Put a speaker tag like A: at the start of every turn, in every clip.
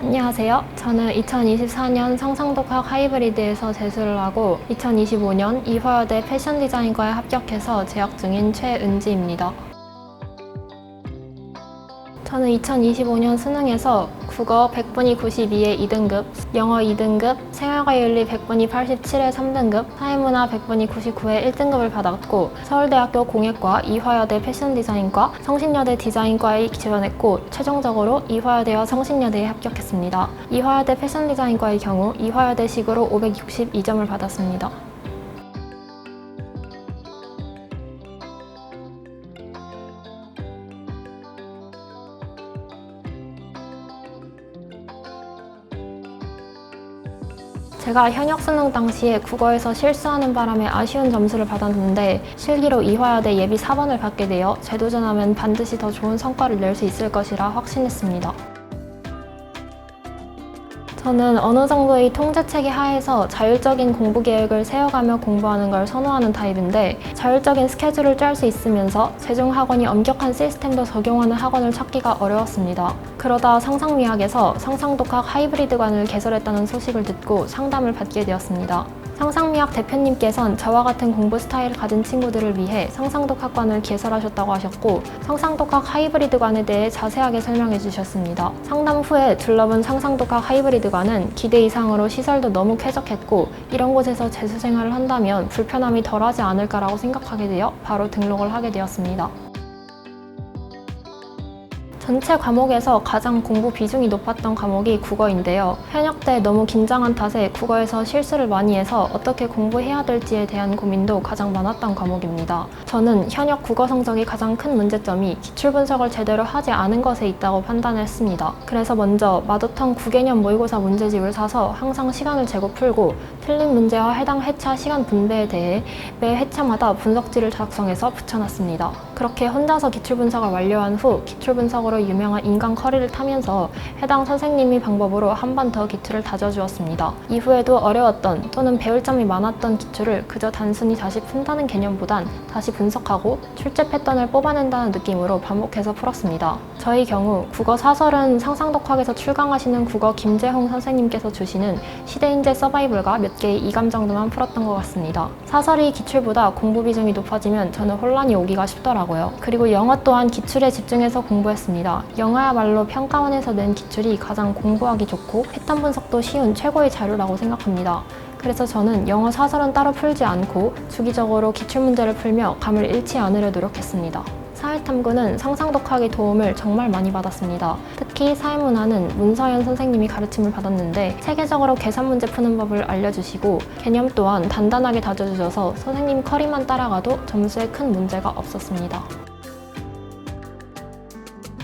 A: 안녕하세요. 저는 2024년 상상독학 하이브리드에서 재수를 하고 2025년 이화여대 패션디자인과에 합격해서 재학 중인 최은지입니다. 저는 2025년 수능에서 국어 100분위 92에 2등급, 영어 2등급, 생활과윤리 100분위 87에 3등급, 사회문화 100분위 99에 1등급을 받았고 서울대학교 공예과, 이화여대 패션디자인과, 성신여대 디자인과에 지원했고 최종적으로 이화여대와 성신여대에 합격했습니다. 이화여대 패션디자인과의 경우 이화여대식으로 562점을 받았습니다. 제가 현역 수능 당시에 국어에서 실수하는 바람에 아쉬운 점수를 받았는데 실기로 이화여대 예비 4번을 받게 되어 재도전하면 반드시 더 좋은 성과를 낼 수 있을 것이라 확신했습니다. 저는 어느 정도의 통제체계 하에서 자율적인 공부 계획을 세워가며 공부하는 걸 선호하는 타입인데 자율적인 스케줄을 짤 수 있으면서 재중 학원이 엄격한 시스템도 적용하는 학원을 찾기가 어려웠습니다. 그러다 상상미학에서 상상독학 하이브리드관을 개설했다는 소식을 듣고 상담을 받게 되었습니다. 상상미학 대표님께선 저와 같은 공부 스타일을 가진 친구들을 위해 상상독학관을 개설하셨다고 하셨고 상상독학 하이브리드관에 대해 자세하게 설명해 주셨습니다. 상담 후에 둘러본 상상독학 하이브리드관은 기대 이상으로 시설도 너무 쾌적했고 이런 곳에서 재수 생활을 한다면 불편함이 덜하지 않을까라고 생각하게 되어 바로 등록을 하게 되었습니다. 전체 과목에서 가장 공부 비중이 높았던 과목이 국어인데요. 현역 때 너무 긴장한 탓에 국어에서 실수를 많이 해서 어떻게 공부해야 될지에 대한 고민도 가장 많았던 과목입니다. 저는 현역 국어 성적이 가장 큰 문제점이 기출 분석을 제대로 하지 않은 것에 있다고 판단했습니다. 그래서 먼저 마도턴 9개년 모의고사 문제집을 사서 항상 시간을 재고 풀고 틀린 문제와 해당 회차 시간 분배에 대해 매 회차마다 분석지를 작성해서 붙여놨습니다. 그렇게 혼자서 기출 분석을 완료한 후 기출 분석으로 유명한 인간 커리를 타면서 해당 선생님이 방법으로 한 번 더 기출을 다져주었습니다. 이후에도 어려웠던 또는 배울 점이 많았던 기출을 그저 단순히 다시 푼다는 개념보단 다시 분석하고 출제 패턴을 뽑아낸다는 느낌으로 반복해서 풀었습니다. 저의 경우 국어 사설은 상상독학에서 출강하시는 국어 김재홍 선생님께서 주시는 시대인재 서바이벌과 몇 개의 이감 정도만 풀었던 것 같습니다. 사설이 기출보다 공부 비중이 높아지면 저는 혼란이 오기가 쉽더라고요. 그리고 영어 또한 기출에 집중해서 공부했습니다. 영어야말로 평가원에서 낸 기출이 가장 공부하기 좋고 패턴 분석도 쉬운 최고의 자료라고 생각합니다. 그래서 저는 영어 사설은 따로 풀지 않고 주기적으로 기출문제를 풀며 감을 잃지 않으려 노력했습니다. 사회탐구는 상상독학의 도움을 정말 많이 받았습니다. 특히 사회문화는 문서연 선생님이 가르침을 받았는데 체계적으로 계산 문제 푸는 법을 알려주시고 개념 또한 단단하게 다져주셔서 선생님 커리만 따라가도 점수에 큰 문제가 없었습니다.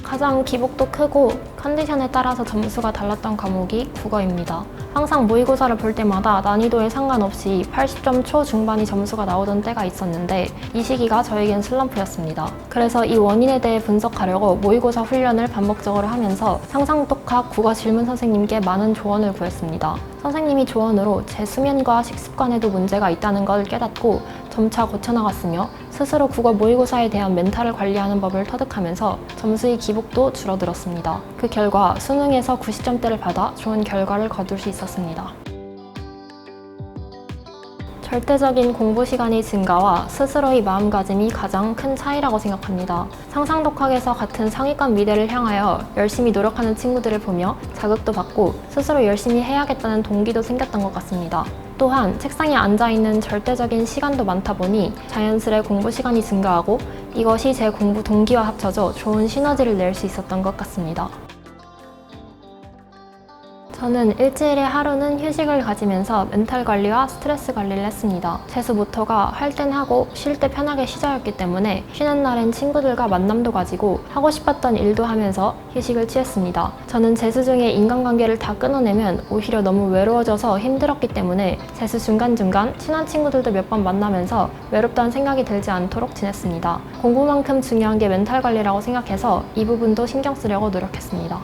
A: 가장 기복도 크고 컨디션에 따라서 점수가 달랐던 과목이 국어입니다. 항상 모의고사를 볼 때마다 난이도에 상관없이 80점 초중반이 점수가 나오던 때가 있었는데 이 시기가 저에겐 슬럼프였습니다. 그래서 이 원인에 대해 분석하려고 모의고사 훈련을 반복적으로 하면서 상상독학 국어 질문 선생님께 많은 조언을 구했습니다. 선생님이 조언으로 제 수면과 식습관에도 문제가 있다는 걸 깨닫고 점차 고쳐나갔으며 스스로 국어 모의고사에 대한 멘탈을 관리하는 법을 터득하면서 점수의 기복도 줄어들었습니다. 그 결과 수능에서 90점대를 받아 좋은 결과를 거둘 수 있었습니다. 절대적인 공부 시간의 증가와 스스로의 마음가짐이 가장 큰 차이라고 생각합니다. 상상독학에서 같은 상위권 미대를 향하여 열심히 노력하는 친구들을 보며 자극도 받고 스스로 열심히 해야겠다는 동기도 생겼던 것 같습니다. 또한 책상에 앉아있는 절대적인 시간도 많다 보니 자연스레 공부 시간이 증가하고 이것이 제 공부 동기와 합쳐져 좋은 시너지를 낼 수 있었던 것 같습니다. 저는 일주일에 하루는 휴식을 가지면서 멘탈 관리와 스트레스 관리를 했습니다. 재수 모토가 할 땐 하고 쉴 때 편하게 쉬자였기 때문에 쉬는 날엔 친구들과 만남도 가지고 하고 싶었던 일도 하면서 휴식을 취했습니다. 저는 재수 중에 인간관계를 다 끊어내면 오히려 너무 외로워져서 힘들었기 때문에 재수 중간중간 친한 친구들도 몇 번 만나면서 외롭다는 생각이 들지 않도록 지냈습니다. 공부만큼 중요한 게 멘탈 관리라고 생각해서 이 부분도 신경 쓰려고 노력했습니다.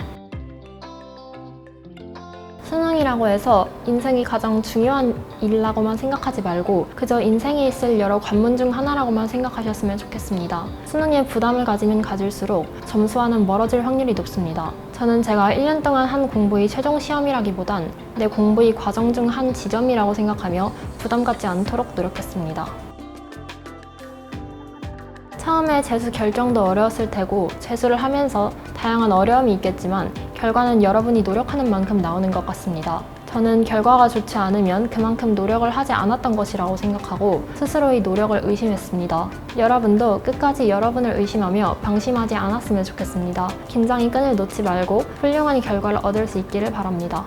A: 수능이 수능이라고 해서 인생이 가장 중요한 일이라고만 생각하지 말고 그저 인생에 있을 여러 관문 중 하나라고만 생각하셨으면 좋겠습니다. 수능에 부담을 가지면 가질수록 점수와는 멀어질 확률이 높습니다. 저는 제가 1년 동안 한 공부의 최종 시험이라기보단 내 공부의 과정 중 한 지점이라고 생각하며 부담 갖지 않도록 노력했습니다. 처음에 재수 결정도 어려웠을 테고 재수를 하면서 다양한 어려움이 있겠지만 결과는 여러분이 노력하는 만큼 나오는 것 같습니다. 저는 결과가 좋지 않으면 그만큼 노력을 하지 않았던 것이라고 생각하고 스스로의 노력을 의심했습니다. 여러분도 끝까지 여러분을 의심하며 방심하지 않았으면 좋겠습니다. 긴장의 끈을 놓지 말고 훌륭한 결과를 얻을 수 있기를 바랍니다.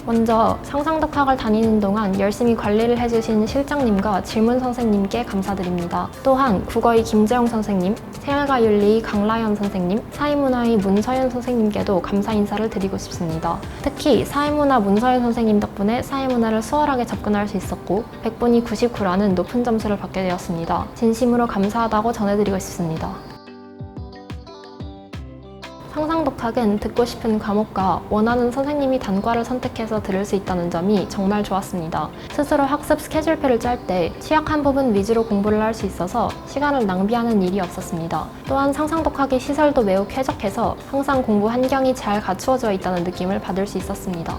A: 먼저 상상독학을 다니는 동안 열심히 관리를 해주신 실장님과 질문 선생님께 감사드립니다. 또한 국어의 김재영 선생님, 생활과 윤리 강라연 선생님, 사회문화의 문서연 선생님께도 감사 인사를 드리고 싶습니다. 특히 사회문화 문서연 선생님 덕분에 사회문화를 수월하게 접근할 수 있었고 100분이 99라는 높은 점수를 받게 되었습니다. 진심으로 감사하다고 전해드리고 싶습니다. 상상독학은 듣고 싶은 과목과 원하는 선생님이 단과를 선택해서 들을 수 있다는 점이 정말 좋았습니다. 스스로 학습 스케줄표를 짤 때 취약한 부분 위주로 공부를 할 수 있어서 시간을 낭비하는 일이 없었습니다. 또한 상상독학의 시설도 매우 쾌적해서 항상 공부 환경이 잘 갖추어져 있다는 느낌을 받을 수 있었습니다.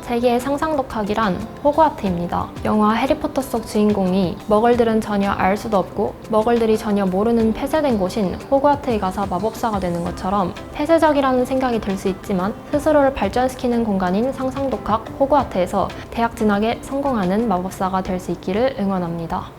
A: 세계의 상상독학이란 호그와트입니다. 영화 해리포터 속 주인공이 머글들은 전혀 알 수도 없고 머글들이 전혀 모르는 폐쇄된 곳인 호그와트에 가서 마법사가 되는 것처럼 폐쇄적이라는 생각이 들 수 있지만 스스로를 발전시키는 공간인 상상독학 호그와트에서 대학 진학에 성공하는 마법사가 될 수 있기를 응원합니다.